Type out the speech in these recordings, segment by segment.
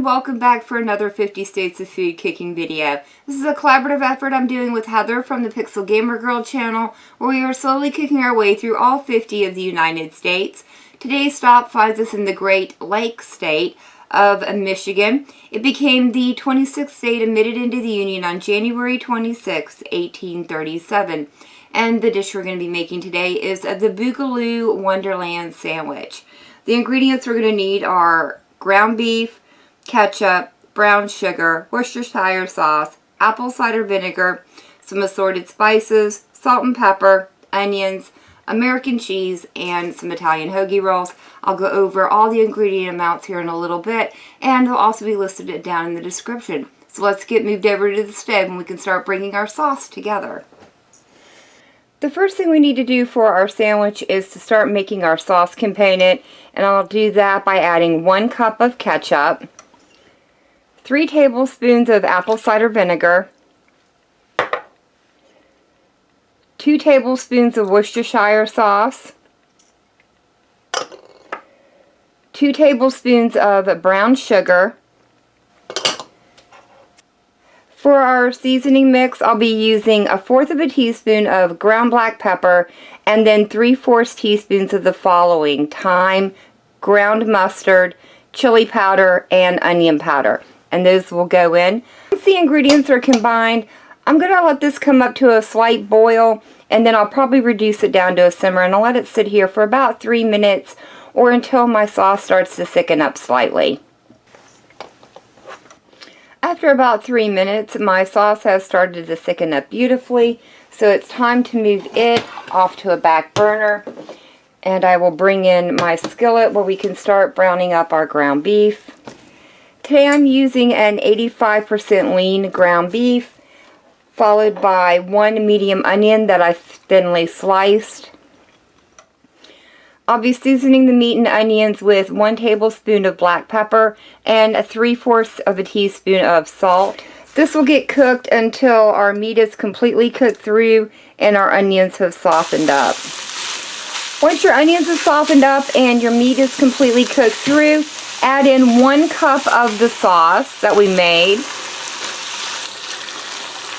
welcome back for another 50 States of Food cooking video. This is a collaborative effort I'm doing with Heather from the Pixel Gamer Girl channel, where we are slowly cooking our way through all 50 of the United States. Today's stop finds us in the Great Lakes state of Michigan. It became the 26th state admitted into the Union on January 26, 1837. And the dish we're going to be making today is the Boogaloo Wonderland sandwich. The ingredients we're going to need are ground beef, ketchup, brown sugar, Worcestershire sauce, apple cider vinegar, some assorted spices, salt and pepper, onions, American cheese, and some Italian hoagie rolls. I'll go over all the ingredient amounts here in a little bit, and they'll also be listed down in the description. So let's get moved over to the stove and we can start bringing our sauce together. The first thing we need to do for our sandwich is to start making our sauce component, and I'll do that by adding 1 cup of ketchup, 3 tablespoons of apple cider vinegar, 2 tablespoons of Worcestershire sauce, 2 tablespoons of brown sugar. For our seasoning mix, I'll be using 1/4 of a teaspoon of ground black pepper and then 3/4 teaspoons of the following: thyme, ground mustard, chili powder, and onion powder. And those will go in. Once the ingredients are combined, I'm going to let this come up to a slight boil, and then I'll probably reduce it down to a simmer, and I'll let it sit here for about 3 minutes or until my sauce starts to thicken up slightly. After about 3 minutes, my sauce has started to thicken up beautifully, so it's time to move it off to a back burner. And I will bring in my skillet where we can start browning up our ground beef. Today I'm using an 85% lean ground beef, followed by 1 medium onion that I thinly sliced. I'll be seasoning the meat and onions with 1 tablespoon of black pepper and 3/4 of a teaspoon of salt. This will get cooked until our meat is completely cooked through and our onions have softened up. Once your onions have softened up and your meat is completely cooked through, add in 1 cup of the sauce that we made.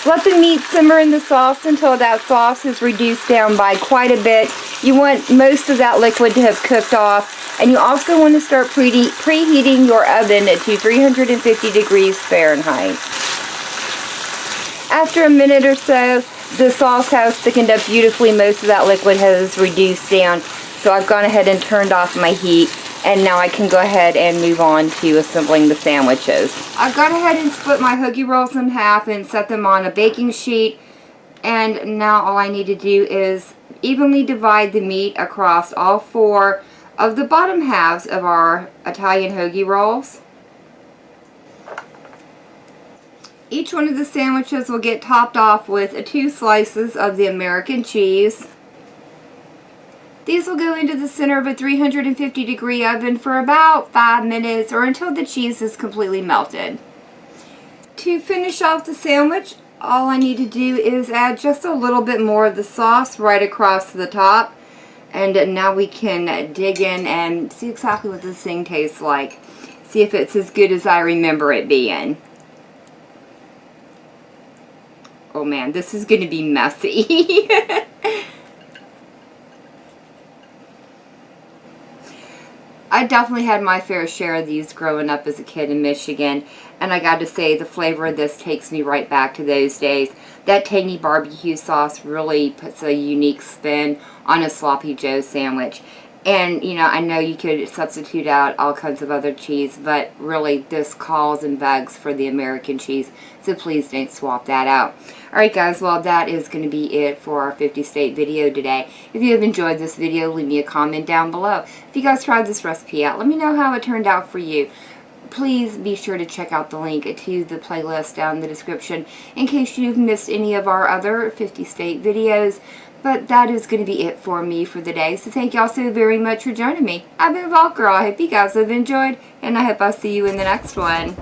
Let the meat simmer in the sauce until that sauce is reduced down by quite a bit. You want most of that liquid to have cooked off, and you also want to start preheating your oven to 350 degrees Fahrenheit. After a minute or so, the sauce has thickened up beautifully. Most of that liquid has reduced down, so I've gone ahead and turned off my heat, and now I can go ahead and move on to assembling the sandwiches. I've gone ahead and split my hoagie rolls in half and set them on a baking sheet, and now all I need to do is evenly divide the meat across all 4 of the bottom halves of our Italian hoagie rolls. Each one of the sandwiches will get topped off with 2 slices of the American cheese. These will go into the center of a 350 degree oven for about 5 minutes or until the cheese is completely melted. To finish off the sandwich, all I need to do is add just a little bit more of the sauce right across the top. And now we can dig in and see exactly what this thing tastes like. See if it's as good as I remember it being. Oh man, this is going to be messy. I definitely had my fair share of these growing up as a kid in Michigan, and I got to say the flavor of this takes me right back to those days. That tangy barbecue sauce really puts a unique spin on a Sloppy Joe sandwich. And, you know, I know you could substitute out all kinds of other cheese, but really this calls and begs for the American cheese, so please don't swap that out. Alright guys, well that is going to be it for our 50 state video today. If you have enjoyed this video, leave me a comment down below. If you guys tried this recipe out, let me know how it turned out for you. Please be sure to check out the link to the playlist down in the description in case you've missed any of our other 50 state videos. But that is going to be it for me for the day. So thank y'all so very much for joining me. I've been Vault Girl. I hope you guys have enjoyed, and I hope I'll see you in the next one.